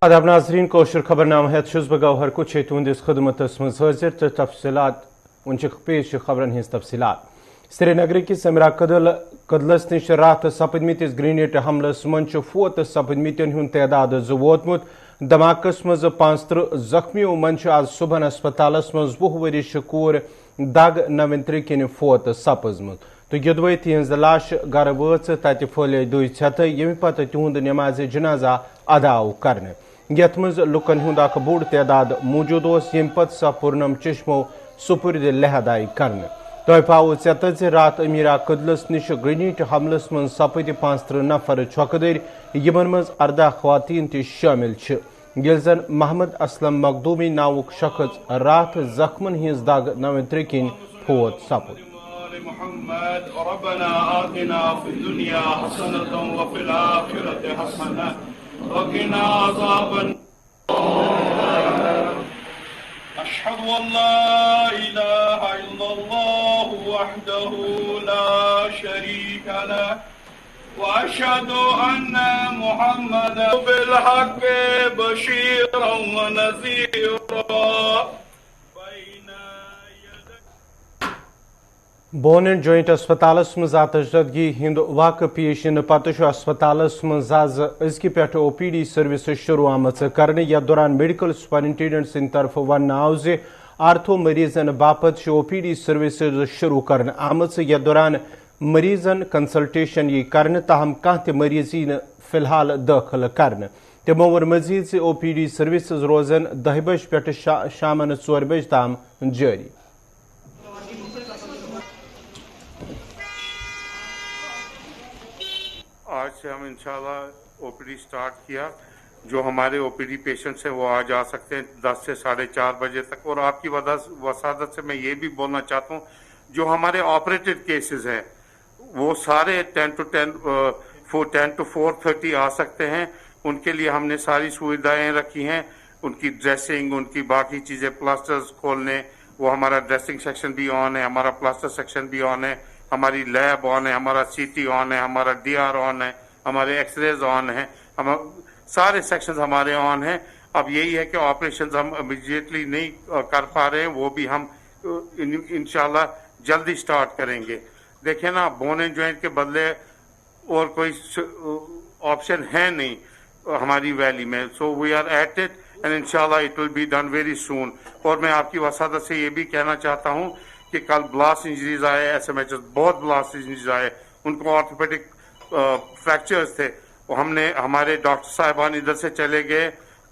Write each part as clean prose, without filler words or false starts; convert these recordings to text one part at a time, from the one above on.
آداب ناظرین کوشر خبرنامہ ہیت چھس بہ گوہر کچھ تہندس خدمتس مز حاضر تو تفصیلات پیش خبرن ہز تفصیلات سری نگر کس امرا کدلس نش رات سپدمتس گرینیڈ حملس من فوت سپدمتن ہند تعداد ووتمت دھماکس مز 35 زخمیوں من آج صبح ہسپتالس مز 20 ورش کور دگ نوینتر کن فوت سپزمت تو یدوے تہذ لاش گر وچ تت پھلے دئی ژھتہ یم پتہ تہند نماز جنازہ ادا کرنے یت مز لکن ہند اخ بوڑ تعداد موجود یم پتہ سہ پرنم چشمو سپرد لہدائی کرنے تہو ژتہ زِ رات امیرا کدلس نش گرینیڈ حملس من سپد 35 نفر چھکدر یمن مز 18 خواتین تہ شامل یل زن محمد اسلم مخدومی ناوک شخص رات زخمن ہز دگ نوینتر کن فوت سپد محمد ربنا آتنا في الدنيا حسنة وفي الآخرة حسنة وقنا عذاب النار أشهد أن لا إله إلا الله وحده لا شريك له وأشهد أن محمدا بالحق بشيرا ونذيرا بون اینڈ جوائنٹ اسپتالس مز آتشدگی ہند واقع پیش ان پتہ اسپتالس مز آز ازکہ پہ او پی ڈی سروس شروع آمت کرنے یتھ دوران میڈیکل سپرنٹینڈنٹ سند طرف ون آو زِ آرتھو مریضن باپت او پی ڈی سروسز شروع کرنے آمت یتھ دوران مریضن کنسلٹیشن یہ کرنے تاہم کانٛہہ تہ مریض یی فی الحال داخل کرنے تمو ووٚن مزید زِ او پی ڈی سروسز روزن 10 بج پہ شامن 4 بج تام جاری آج سے ہم انشاءاللہ او پی ڈی سٹارٹ کیا جو ہمارے او پی ڈی پیشنٹس ہیں وہ آج آ سکتے ہیں 10 سے 4:30 بجے تک اور آپ کی وسادت سے میں یہ بھی بولنا چاہتا ہوں جو ہمارے آپریٹڈ کیسز ہیں وہ سارے 10 to 4:30 آ سکتے ہیں ان کے لیے ہم نے ساری سویدھائیں رکھی ہیں ان کی ڈریسنگ ان کی باقی چیزیں پلاسٹرز کھولنے وہ ہمارا ڈریسنگ سیکشن بھی آن ہے ہمارا پلاسٹر سیکشن بھی آن ہے ہماری لیب آن ہے ہمارا سی ٹی آن ہے ہمارا ڈی آر آن ہے ہمارے ایکس ریز آن ہیں سارے سیکشنز ہمارے آن ہیں اب یہی ہے کہ آپریشنز ہم امیڈیٹلی نہیں کر پا رہے ہیں وہ بھی ہم انشاءاللہ جلدی سٹارٹ کریں گے دیکھیں نا بون اینڈ جوائنٹ کے بدلے اور کوئی آپشن ہے نہیں ہماری ویلی میں so we are at it and انشاءاللہ it will be done very soon اور میں آپ کی وسادت سے یہ بھی کہنا چاہتا ہوں کہ کل بلاسٹ انجریز آئے ایس ایم ایچ بہت بلاسٹ انجریز آئے ان کو آرتھوپیڈک فریکچرز تھے وہ ہم نے ہمارے ڈاکٹر صاحبان ادھر سے چلے گئے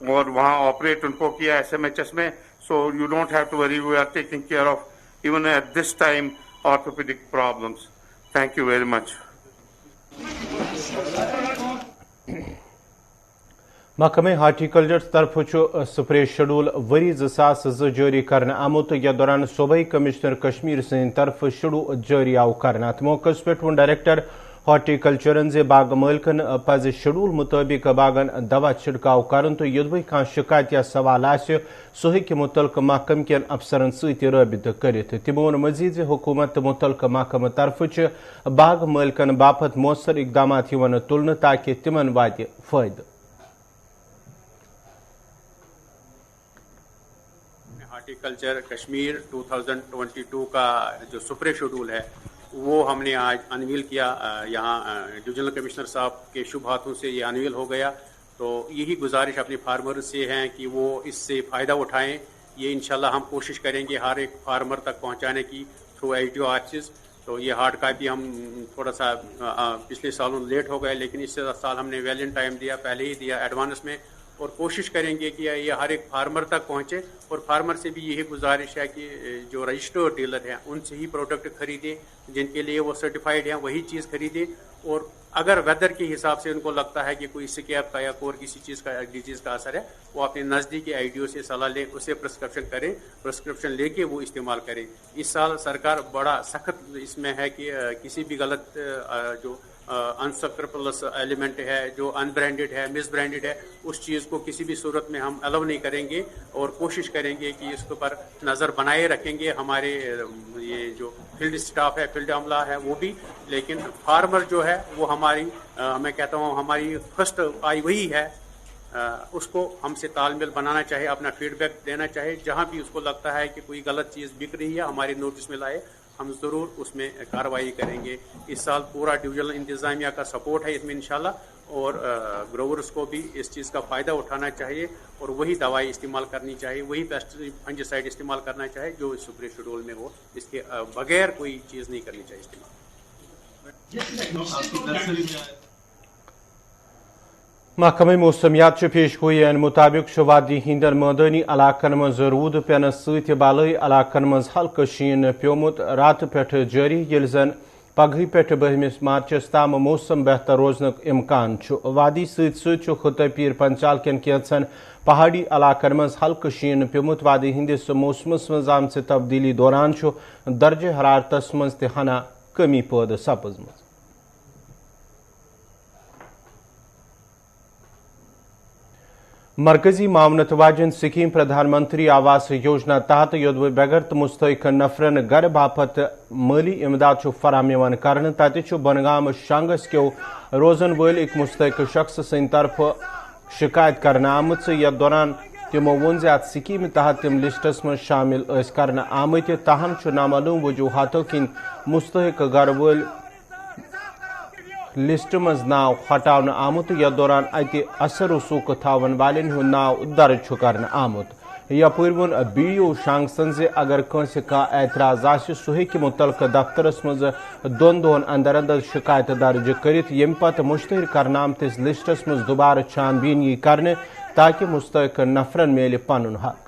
اور وہاں آپریٹ ان کو کیا ایس ایم ایچ ایس میں so you don't have to worry we are taking care of even at this time orthopaedic problems thank you very much محکمہ ہارٹیکلچر طرف سپرے شیڈول وری 2002 جاری کرنے آمت یتھ دوران صوبائی کمشنر کشمیر سند طرف شیڈول جاری آو کرنے ات موقع پہ ڈائریکٹر ہارٹیکلچرن زِ باغ مالکن پز شیڈول مطابق باغن دوا چھڑکاو کرن تو یدوے کھانا شکایت یا سوال آسہ سہ ہیکہ متعلقہ محکمہ کین افسرن ست رابطہ کرت تمو ووٚن مزید زِ حکومت تو متعلقہ محکمہ طرف باغ مالکن باپت مؤثر اقدامات یوان تلنہ تاکہ تمن واتہ فائدہ ہارٹیکلچر کشمیر 2022 کا جو سپرے شیڈول ہے وہ ہم نے آج انویل کیا یہاں ڈویژنل کمشنر صاحب کے شبھ ہاتھوں سے یہ انویل ہو گیا تو یہی گزارش اپنے فارمرز سے ہیں کہ وہ اس سے فائدہ اٹھائیں یہ انشاءاللہ ہم کوشش کریں گے ہر ایک فارمر تک پہنچانے کی through H D O offices تو یہ ہارڈ کاپی ہم تھوڑا سا پچھلے سالوں لیٹ ہو گئے لیکن اس سال ہم نے ویلینٹ ٹائم دیا پہلے ہی دیا ایڈوانس میں اور کوشش کریں گے کہ یہ ہر ایک فارمر تک پہنچے اور فارمر سے بھی یہی گزارش ہے کہ جو رجسٹرڈ ڈیلر ہیں ان سے ہی پروڈکٹ خریدیں جن کے لیے وہ سرٹیفائڈ ہیں وہی چیز خریدیں اور اگر ویدر کے حساب سے ان کو لگتا ہے کہ کوئی سکیب کا یا اور کسی چیز کا ڈیزیز کا اثر ہے وہ اپنے نزدیکی آئی ڈی او سے صلاح لیں اسے پرسکرپشن کریں پرسکرپشن لے کے وہ استعمال کریں اس سال سرکار بڑا سخت اس میں ہے کہ کسی بھی غلط جو انسکرپلس ایلیمنٹ ہے جو ان برانڈیڈ ہے مس برانڈیڈ ہے اس چیز کو کسی بھی صورت میں ہم الاؤ نہیں کریں گے اور کوشش کریں گے کہ اس کے اوپر نظر بنائے رکھیں گے ہمارے یہ جو فیلڈ اسٹاف ہے فیلڈ عملہ ہے وہ بھی لیکن فارمر جو ہے وہ ہماری میں کہتا ہوں ہماری فرسٹ آئی وہی ہے उसको हमसे तालमेल बनाना चाहे, अपना फीडबैक देना चाहे, जहाँ भी उसको लगता है कि कोई गलत चीज़ बिक रही है हमारे नोटिस में लाए, हम ज़रूर उसमें कार्रवाई करेंगे। इस साल पूरा डिविजनल इंतज़ामिया का सपोर्ट है इसमें इंशाल्लाह, और ग्रोवर्स को भी इस चीज़ का फ़ायदा उठाना चाहिए और वही दवाई इस्तेमाल करनी चाहिए, वही फंजीसाइड इस्तेमाल करना चाहिए जो सुप्री शेड्यूल में हो, इसके बगैर कोई चीज़ नहीं करनी चाहिए इस्तेमाल। महकमे मौसमियात पेशगोयन मुताबिक वादी हिंदन मैदानी इलाकन मज रूद पेन सत बालई इलाकन मज हल्क शीन प्योमुत रात पे जारी ये जन पगह पे 12 मार्चस ताम मौसम बेहतर रोजन इम्कान वादी सत पीर पंचाल कन कैंसन पहाड़ी इलाकन मज हल्क शीन प्योमुत वादी हिंदिस मौसमस मज आमच तब्दीली दौरान दर्ज हरारतस मज तहना कमी पैद सपजम। मरकजी मामनत वाजन स्कीम प्रधानमंत्री आवास योजना तहत योदव बगैर मुस्तक नफरन गर बापत माली इमदाद फराहम कर तत बनगाम शांगस क्यों रोजन वल एक मुस्तक शख्स सद तरफ शिकायत कर आमत यथ दौरान तमो वोन अत स्कीम तहत तम लिस्टस मज शामिल कर आमत ताहम नामालूम वजूहातों किन मुस्तक गर वल लिस्ट मज नाव हटावन आमुत यथ दौरान अत असर रसूख थावन वालन हुंद नाव दर्ज कर आमुत। यपर वोन BDO शांगसन से अगर कंस का एतराज आसि सह हेकि मुतलका दफ्तरस मज 2 दोहन अंदर अंदर शिकायत दर्ज करित यम पत मुश्तहर कर आमतिस लिस्टस मज दोबारा छानबीन यी करने ताकि मुस्तक नफरन मिले पनुन हक।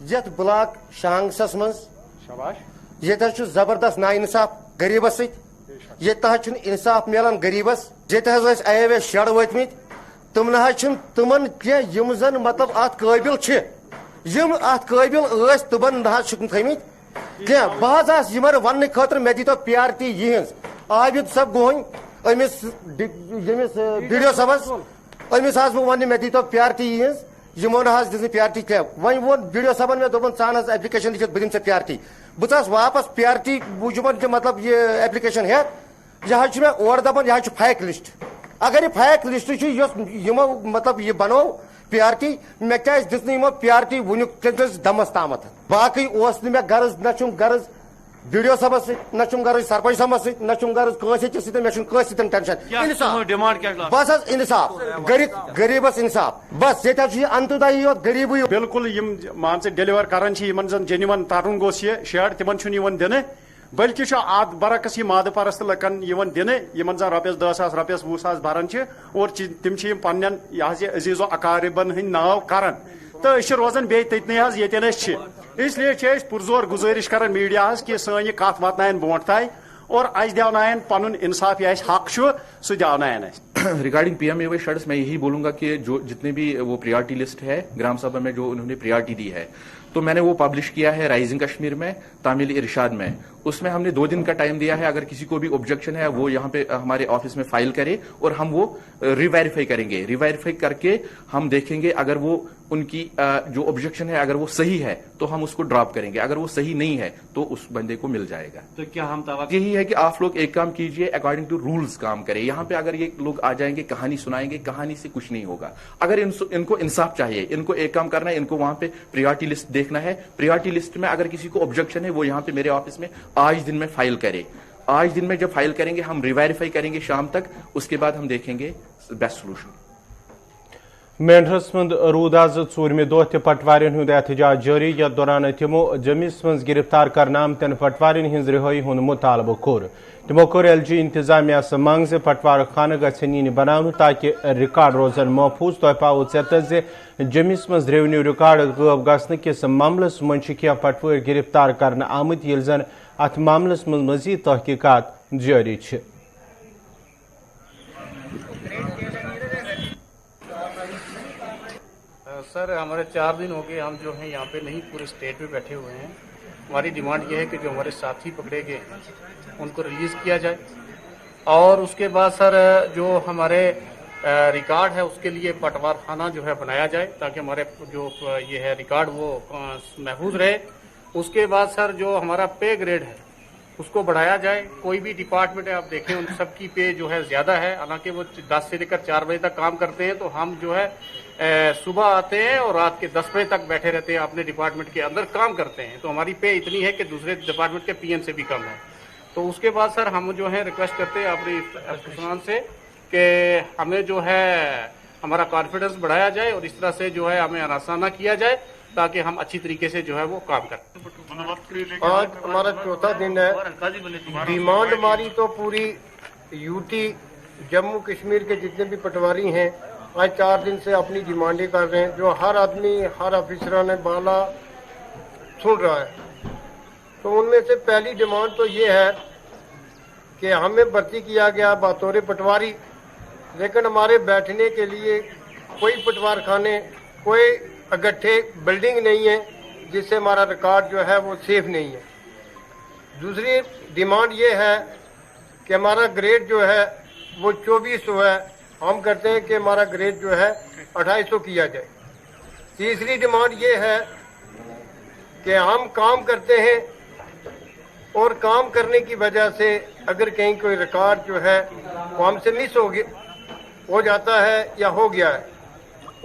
यथ ब्लॉक शांगसस मज ये जबरदस्त ना इंसाफ गरीबस सत इंसाफ मिलान गरीबस ये अयवे शेड वतमित तम ना तमन कम जन मतलब अत काबिल अत काबिल तमन ना थमित क्या बहस वन खतर मे दीतो प्यारती यहज आबिद सब गोन अमिस BDO सबस अमिस वन मे दीतो प्यारती यहज यमो दिन प्यारती क्या वन वोन BDO सबन में दोपन सान एप्लिकेशन लिखित बह दिन प्यारती बस वापस प्यारती बुझुमन मतलब ये एप्लिकेशन है यह मे और दपान यह फेक लिस्ट अगर ये फेक लिस्ट यमो मतलब ये बनो प्यारती मे क्या दिन यमो प्यारती वुनिक दमस तामत बाकी मे गर्ज न गर्ज BDO सबस न गर्ज सरपंच साहब न गर्ज कस मे टेंशन बस इंसाफ गरीबस इंसाफ बस ये अंतदायी योत गरीबी बिल्कुल मान से डिलीवर करान जन जेन्युइन तरन गोस ये शेड तिमन दिन बल्कि आत बरकस माद परस्त लकन दिन इन जन रपस 10,000 रपस 20,000 भरान और तिम पन्न यह अजीजो अकारिबन हंद नाव करान तो रोजान बे ततन ये इसलिए पुरजोर गुजारिश कर मीडिया कि सन कत वातन ब्रोट ताय और अस देवन पन इंसाफ यह हक सह देवन। रिगार्डिंग PMAY शेड्स मैं यही बोलूंगा कि जो जितने भी वो प्रियोरिटी लिस्ट है ग्राम सभा में जो उन्होंने प्रियोरिटी दी है तो मैंने वो पब्लिश किया है राइजिंग कश्मीर में, तामिल इरशाद में। उसमें हमने 2 दिन का टाइम दिया है, अगर किसी को भी ऑब्जेक्शन है वो यहाँ पे हमारे ऑफिस में फाइल करे और हम वो रिवेरीफाई करेंगे। रिवेरीफाई करके हम देखेंगे अगर वो उनकी जो ऑब्जेक्शन है अगर वो सही है तो हम उसको ड्रॉप करेंगे, अगर वो सही नहीं है तो उस बंदे को मिल जाएगा। तो क्या हम यही है कि आप लोग एक काम कीजिए, अकॉर्डिंग टू रूल्स काम करें। यहाँ पे अगर ये लोग आ जाएंगे कहानी सुनाएंगे, कहानी से कुछ नहीं होगा। अगर इनको इंसाफ चाहिए, इनको एक काम करना है, इनको वहां पे प्रियोरिटी लिस्ट देखना है। प्रियोरिटी लिस्ट में अगर किसी को ऑब्जेक्शन है वो यहाँ पे मेरे ऑफिस में आज दिन में फाइल करे। आज दिन में जब फाइल करेंगे हम रिवेरीफाई करेंगे शाम तक, उसके बाद हम देखेंगे बेस्ट सोल्यूशन। मेंढरस मं रूद आज 4 दह तह पटवारियन हुंद एहतजाज जारी, यथ दौरान तमो जमिस मं गिरफ्तार करना आमतन पटवारियन हिंज रिहाई हुंद मुतालबो कोर। तमो कोर LG इंतजामिया से मांग से पटवार खाना गछन यीन बनावन ताकि रिकॉर्ड रोजन महफूज। तह पाओ चत जे जमिस मं रेवन्यू रिकॉर्ड गब गसन किस मामलस मं क्या पटवार गिरफ्तार करना आमत ये जन अत मामलस मं मजीद तहकीकात जारी छ। सर हमारे 4 दिन हो गए हम जो हैं यहाँ पे नहीं, पूरे स्टेट में बैठे हुए हैं। हमारी डिमांड ये है कि जो हमारे साथी पकड़े गए उनको रिलीज़ किया जाए और उसके बाद सर जो हमारे रिकॉर्ड है उसके लिए पटवार खाना जो है बनाया जाए ताकि हमारे जो ये है रिकॉर्ड वो महफूज रहे। उसके बाद सर जो हमारा पे ग्रेड है उसको बढ़ाया जाए। कोई भी डिपार्टमेंट है आप देखें उन सबकी पे जो है ज़्यादा है, हालांकि वो 10 से लेकर 4 बजे तक काम करते हैं, तो हम जो है सुबह आते हैं और रात के 10 बजे तक बैठे रहते हैं, अपने डिपार्टमेंट के अंदर काम करते हैं, तो हमारी पे इतनी है कि दूसरे डिपार्टमेंट के पीएन से भी कम है। तो उसके बाद सर हम जो है रिक्वेस्ट करते हैं अपने अफसरान से कि हमें जो है हमारा कॉन्फिडेंस बढ़ाया जाए और इस तरह से जो है हमें आसाना किया जाए ताकि हम अच्छी तरीके से जो है वो काम करें। आज हमारा चौथा दिन है। डिमांड हमारी तो पूरी यूटी जम्मू कश्मीर के जितने भी पटवारी हैं आज 4 दिन से अपनी डिमांडें कर रहे हैं, जो हर आदमी हर अफसर ने बाला सुन रहा है। तो उनमें से पहली डिमांड तो ये है कि हमें भर्ती किया गया बतौर पटवारी, लेकिन हमारे बैठने के लिए कोई पटवार खाने कोई इकट्ठे बिल्डिंग नहीं है, जिससे हमारा रिकॉर्ड जो है वो सेफ नहीं है। दूसरी डिमांड ये है कि हमारा ग्रेड जो है वो 2400 है, हम करते हैं कि हमारा ग्रेड जो है 2800 किया जाए। तीसरी डिमांड ये है कि हम काम करते हैं और काम करने की वजह से अगर कहीं कोई रिकॉर्ड जो है वो हमसे मिस हो जाता है या हो गया है,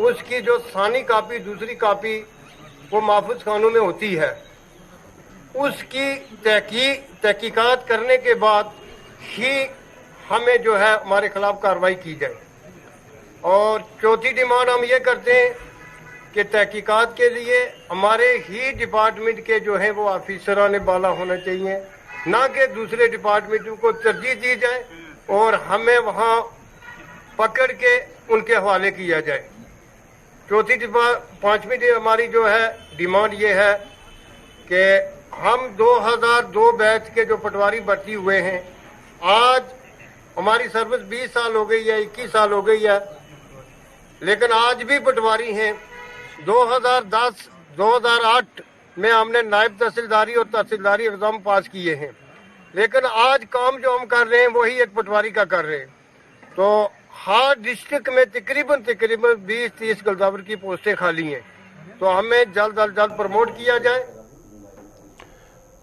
उसकी जो सानी कापी दूसरी कापी वो महफूज खानों में होती है, उसकी तहकीकात करने के बाद ही हमें जो है हमारे खिलाफ कार्रवाई की जाए। और चौथी डिमांड हम ये करते हैं कि तहकीकात के लिए हमारे ही डिपार्टमेंट के जो है वो ऑफिसरान बाला होना चाहिए, ना कि दूसरे डिपार्टमेंटों को तरजीह दी जाए और हमें वहाँ पकड़ के उनके हवाले किया जाए। पांचवी हमारी जो है डिमांड ये है कि हम 2002 बैच के जो पटवारी भर्ती हुए हैं, आज हमारी सर्विस 20 साल हो गई है, 21 साल हो गई है, लेकिन आज भी पटवारी हैं। 2008 में हमने नायब तहसीलदारी और तहसीलदारी एग्जाम पास किए हैं, लेकिन आज काम जो हम कर रहे हैं वही एक पटवारी का कर रहे हैं। तो हर डिस्ट्रिक्ट में तकरीबन 20-30 गलदावर की पोस्टें खाली हैं, तो हमें जल्द अज जल्द प्रमोट किया जाए।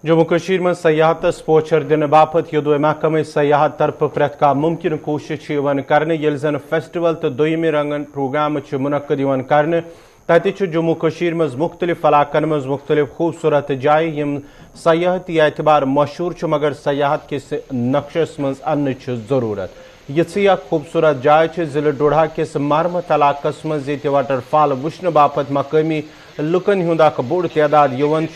जम्मू कश्मीर में सयाहतस पोचर दिन बापत योदो महकमे सयाहत तरफ प्रेत का मुमकिन कोशिश करने येल जन फेस्टिवल तो दोयमे रंगन प्रोग्राम मुनक्कद करने तत जम्मू कश्मीर मज मुख्तलिफ इलाकन मज मुख्तलिफ खूबसूरत जाय यम सयाहती एतबार मशहूर मगर सयाहत किस नक्शस मज अन्न जरूरत। यी खूबसूरत जाय जिले डोडा किस मारमत इलाकस मज ये वाटरफॉल वुचन बापत मकामी लुकन हुंद बोड़ तादाद यवन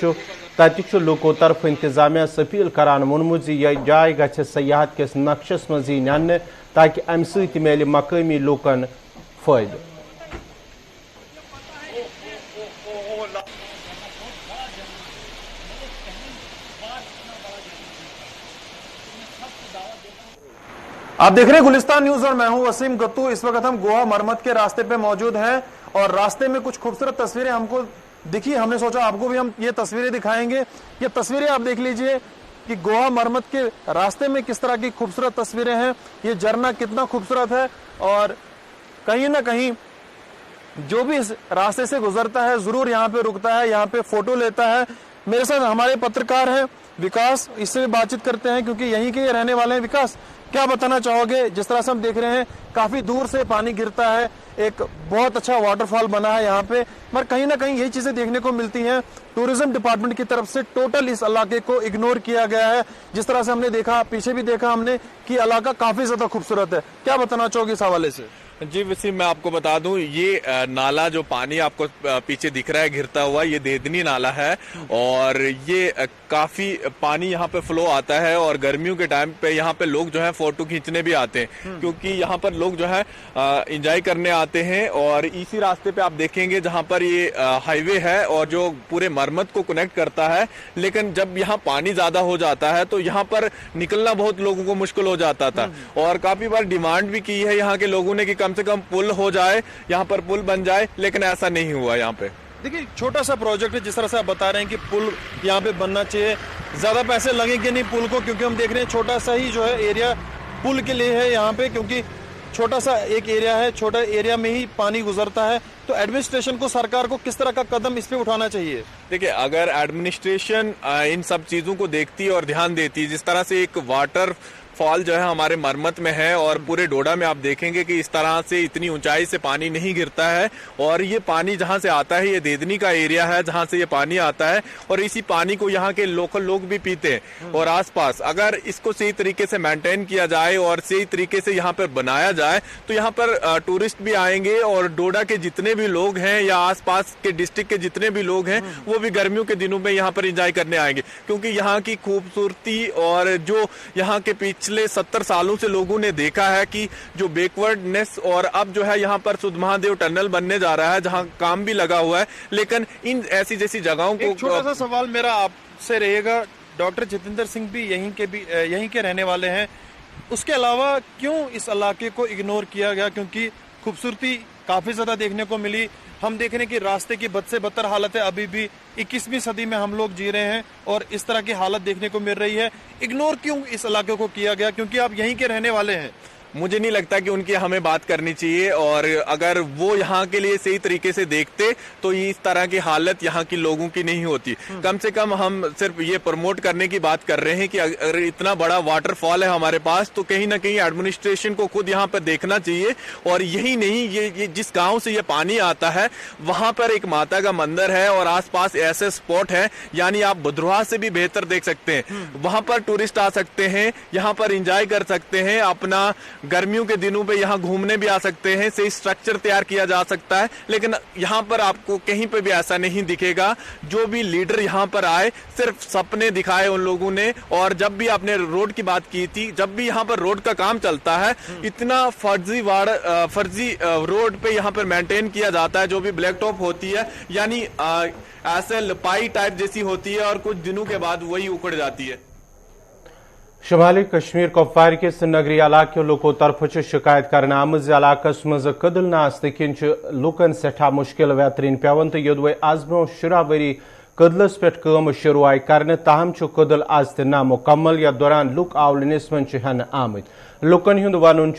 तत लुको तरफ इंतजामिया अपील करान वोनमुत यह जाय गछ सयाहत किस नक्शस मज इन ताकि अम सत मिले मकामी लुकन फायदे। आप देख रहे हैं गुलिस्तान न्यूज और मैं हूं वसीम गत्तू। इस वक्त हम गोवा मरम्मत के रास्ते पे मौजूद हैं और रास्ते में कुछ खूबसूरत तस्वीरें हमको दिखी। हमने सोचा आपको भी हम ये तस्वीरें दिखाएंगे। ये तस्वीरें आप देख लीजिए कि गोवा मरम्मत के रास्ते में किस तरह की खूबसूरत तस्वीरें हैं। ये झरना कितना खूबसूरत है और कहीं ना कहीं जो भी इस रास्ते से गुजरता है जरूर यहाँ पे रुकता है, यहाँ पे फोटो लेता है। मेरे साथ हमारे पत्रकार हैं विकास, इससे भी बातचीत करते हैं क्योंकि यहीं के रहने वाले हैं। विकास, क्या बताना चाहोगे? जिस तरह से हम देख रहे हैं काफी दूर से पानी गिरता है, एक बहुत अच्छा वाटरफॉल बना है यहाँ पे, मगर कहीं ना कहीं यही चीजें देखने को मिलती हैं। टूरिज्म डिपार्टमेंट की तरफ से टोटल इस इलाके को इग्नोर किया गया है। जिस तरह से हमने देखा, पीछे भी देखा हमने कि इलाका काफी ज्यादा खूबसूरत है। क्या बताना चाहोगे इस हवाले से? जी वसीम, मैं आपको बता दूं ये नाला जो पानी आपको पीछे दिख रहा है गिरता हुआ, ये देदनी नाला है और ये काफी पानी यहाँ पे फ्लो आता है और गर्मियों के टाइम पे यहाँ पे लोग जो है फोटो खींचने भी आते हैं क्योंकि यहाँ पर लोग जो है एंजॉय करने आते हैं। और इसी रास्ते पे आप देखेंगे जहाँ पर ये हाईवे है और जो पूरे मरम्मत को कनेक्ट करता है, लेकिन जब यहाँ पानी ज्यादा हो जाता है तो यहाँ पर निकलना बहुत लोगों को मुश्किल हो जाता था और काफी बार डिमांड भी की है यहाँ के लोगों ने कि कम से कम पुल हो जाए, यहाँ पर पुल बन जाए, लेकिन ऐसा नहीं हुआ। यहाँ पे देखिए छोटा सा प्रोजेक्ट है, जिस तरह से आप बता रहे हैं कि पुल यहाँ पे बनना चाहिए, ज्यादा पैसे लगेंगे नहीं पुल को, क्योंकि हम देख रहे हैं छोटा सा ही जो है एरिया पुल के लिए है यहाँ पे, क्योंकि छोटा सा एक एरिया है, छोटा एरिया में ही पानी गुजरता है, तो एडमिनिस्ट्रेशन को, सरकार को किस तरह का कदम इस पे उठाना चाहिए? देखिए, अगर एडमिनिस्ट्रेशन इन सब चीजों को देखती और ध्यान देती, जिस तरह से एक वाटर फॉल जो है हमारे मरमत में है और पूरे डोडा में आप देखेंगे कि इस तरह से इतनी ऊंचाई से पानी नहीं गिरता है, और ये पानी जहां से आता है ये देदनी का एरिया है जहां से ये पानी आता है, और इसी पानी को यहाँ के लोकल लोग भी पीते हैं। और आसपास अगर इसको सही तरीके से मेंटेन किया जाए और सही तरीके से यहाँ पर बनाया जाए तो यहाँ पर टूरिस्ट भी आएंगे, और डोडा के जितने भी लोग हैं या आसपास के डिस्ट्रिक्ट के जितने भी लोग हैं वो भी गर्मियों के दिनों में यहाँ पर एंजॉय करने आएंगे, क्योंकि यहाँ की खूबसूरती और जो यहाँ के पिछले 70 सालों से लोगों ने देखा है कि जो बैकवर्डनेस, और अब जो है यहाँ पर सुध महादेव टनल बनने जा रहा है जहाँ काम भी लगा हुआ है, लेकिन इन ऐसी जैसी जगहों को। एक छोटा सा सवाल मेरा आपसे रहेगा, डॉक्टर जितेंद्र सिंह भी यहीं के रहने वाले हैं, उसके अलावा क्यों इस इलाके को इग्नोर किया गया? क्योंकि खूबसूरती काफी ज्यादा देखने को मिली, हम देख रहे हैं कि रास्ते की बद से बदतर हालत है, अभी भी 21वीं सदी में हम लोग जी रहे हैं और इस तरह की हालत देखने को मिल रही है। इग्नोर क्यों इस इलाके को किया गया? क्योंकि आप यहीं के रहने वाले हैं। मुझे नहीं लगता कि उनकी हमें बात करनी चाहिए, और अगर वो यहाँ के लिए सही तरीके से देखते तो ये इस तरह की हालत यहाँ की लोगों की नहीं होती। कम से कम हम सिर्फ ये प्रमोट करने की बात कर रहे हैं कि अगर इतना बड़ा वाटरफॉल है हमारे पास तो कहीं ना कहीं एडमिनिस्ट्रेशन को खुद यहाँ पर देखना चाहिए। और यही नहीं, ये जिस गाँव से ये पानी आता है वहां पर एक माता का मंदिर है और आसपास ऐसे स्पॉट है, यानी आप भद्रोहा से भी बेहतर देख सकते हैं। वहां पर टूरिस्ट आ सकते हैं, यहाँ पर एंजॉय कर सकते हैं, अपना गर्मियों के दिनों पे यहाँ घूमने भी आ सकते हैं, सही स्ट्रक्चर तैयार किया जा सकता है। लेकिन यहाँ पर आपको कहीं पे भी ऐसा नहीं दिखेगा। जो भी लीडर यहाँ पर आए सिर्फ सपने दिखाए उन लोगों ने। और जब भी आपने रोड की बात की थी, जब भी यहाँ पर रोड का काम चलता है इतना फर्जी रोड पे यहाँ पर मेंटेन किया जाता है, जो भी ब्लैक टॉप होती है यानी ऐसे लपाई टाइप जैसी होती है और कुछ दिनों के बाद वही उखड़ जाती है। शुमाली कश्मीर कुपवार किस नगरी इलाके लुको तरफ शिकायत करना आमज इलाकस मज कदल नास्त किन लुकन सठा मुश्किल वेतरीन पेवन तो योदवे आज ब्रो शुरा वरी कदलस पे कम शुरू आय करने ताहम कदल आज नामुकम्मल या दौरान लुक आवलनिस मन हन आमद। लुकन हुंद वन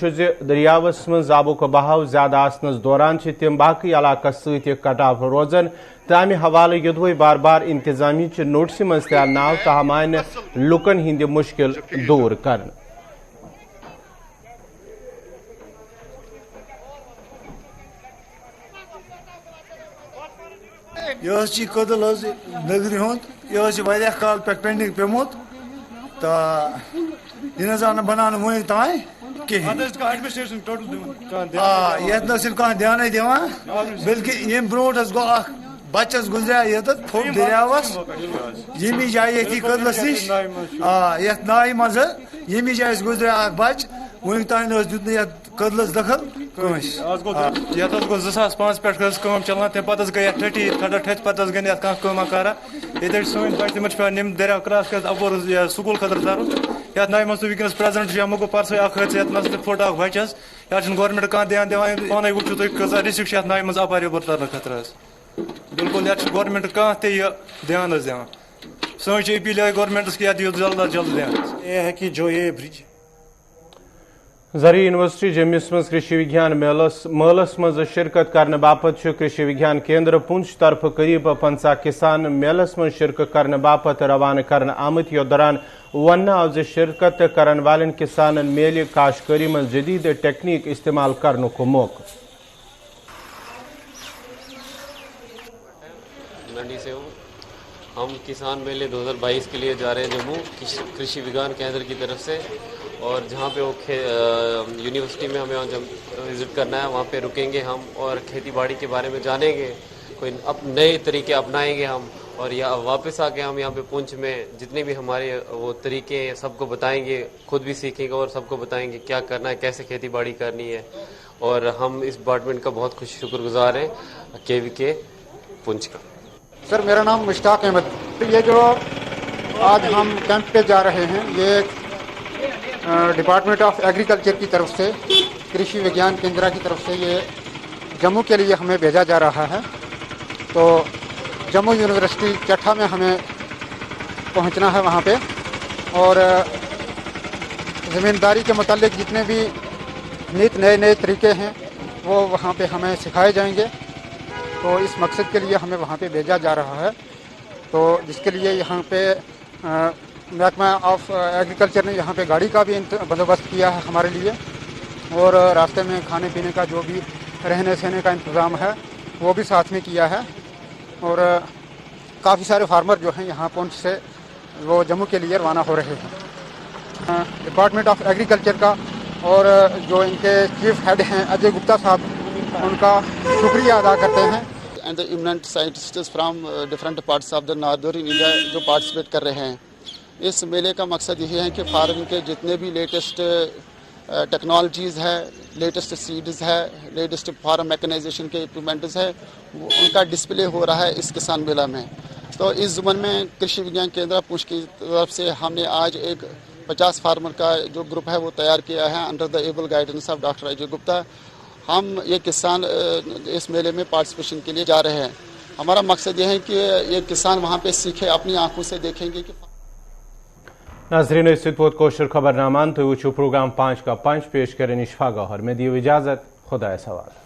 दरियावस मज आबुक बहाव ज्यादा आसनस दौरान तिम बाकी इलाकस सत कटाव रोजन। तमि हवाले युदवे बार बार इंतजामी नोटिस मज तैयार नाव ताहम आन लुकन हिंद मुश्किल दूर कर। यह कदल नगरी हुंद यह काल पे पेंडिंग पेमुत तो यह बनान वो तान कहें ध्यान दिवान बल्कि यम ब्रो गो बचस गुजरिया ये थोप दरियावस यमी जाए ये कदलस नश ये नाय मज यमी जाए गुजरिया बच वन तान दुत कदलस दखल ये गो 2005 पे चलान तम पे गई ठटी खड़ा ठच पे गई कह करा ये सन बच तम पे निम दरिया क्रॉस कर अपोर स्कूल खतर तरन ये नाय मज वनस प्रेजेंट यमो गो परसो हादसा ये फोटो बचस या गवर्नमेंट कह ध्यान दिवान पान वो तुम रिस्क नाय मज अपार यपर तरन खतर बिल्कुल ये गवर्नमेंट कह ध्यान दिवान सन अपील गवर्नमेंटस कि जल्द अज जल्द ध्यान ये है कि जो ये ब्रिज जरी यूनिवर्सिटी जम्मिस मज कृषि विज्ञान मेलस मज शिरकत करने बापत कृषि विज्ञान केंद्र पुंछ तरफ करीब 50 किसान मेलस मज शिरकत करने बापत रवाना करने आमत। यो दौरान वन आव शिरकत करने वाले किसान मेल काश्तकारी मज जदीद टेक्निक इस्तेमाल करने को मौका। मंडी से हूँ। हम किसान मेले 2022 के लिए जा रहे हैं जम्मू कृषि विज्ञान केंद्र की तरफ से, और जहाँ पे वो यूनिवर्सिटी में हमें जब विज़िट करना है वहाँ पे रुकेंगे हम और खेती बाड़ी के बारे में जानेंगे, कोई नए तरीके अपनाएंगे हम, और या वापस आके हम यहाँ पे पुंछ में जितने भी हमारे वो तरीके हैं सबको बताएंगे, खुद भी सीखेंगे और सबको बताएंगे क्या करना है, कैसे खेती बाड़ी करनी है। और हम इस डिपार्टमेंट का बहुत शुक्रगुजार हैं KVK पुंछ का। सर मेरा नाम मुश्ताक अहमद। ये जो आज हम कैंप पे जा रहे हैं ये डिपार्टमेंट ऑफ एग्रीकल्चर की तरफ से, कृषि विज्ञान केंद्र की तरफ से ये जम्मू के लिए हमें भेजा जा रहा है। तो जम्मू यूनिवर्सिटी चट्ठा में हमें पहुंचना है वहाँ पे, और ज़मींदारी के मुतालिक जितने भी नित नए नए तरीके हैं वो वहाँ पे हमें सिखाए जाएंगे। तो इस मकसद के लिए हमें वहाँ पे भेजा जा रहा है। तो जिसके लिए यहाँ पे महकमा ऑफ एग्रीकल्चर ने यहाँ पे गाड़ी का भी बंदोबस्त किया है हमारे लिए, और रास्ते में खाने पीने का जो भी रहने सहने का इंतज़ाम है वो भी साथ में किया है। और काफ़ी सारे फार्मर जो हैं यहाँ पुंछ से वो जम्मू के लिए रवाना हो रहे हैं। डिपार्टमेंट ऑफ एग्रीकल्चर का और जो इनके चीफ हेड हैं अजय गुप्ता साहब, उनका शुक्रिया अदा करते हैं। And the eminent scientists from different parts of the northern India जो पार्टिसिपेट कर रहे हैं। इस मेले का मकसद यही है कि फार्मिंग के जितने भी लेटेस्ट टेक्नोलॉजीज़ है, लेटेस्ट सीड्स है, लेटेस्ट फार्म मैकेनाइजेशन के इक्विपमेंट्स है, उनका डिस्प्ले हो रहा है इस किसान मेला में। तो इस ज़ुमन में कृषि विज्ञान केंद्र पुंछ की तरफ से हमने आज एक 50 फार्मर का जो ग्रुप है वो तैयार किया है under the able guidance of doctor Ajay Gupta. हम ये किसान इस मेले में पार्टिसिपेशन के लिए जा रहे हैं। हमारा मकसद ये है कि ये किसान वहाँ पे सीखे, अपनी आंखों से देखेंगे कि नाज़रीन इस वक्त कोशर खबरनामान तो वो प्रोग्राम 5 का 5 पेश करें इशफा गौहर में दी इजाज़त। खुदा सवाल।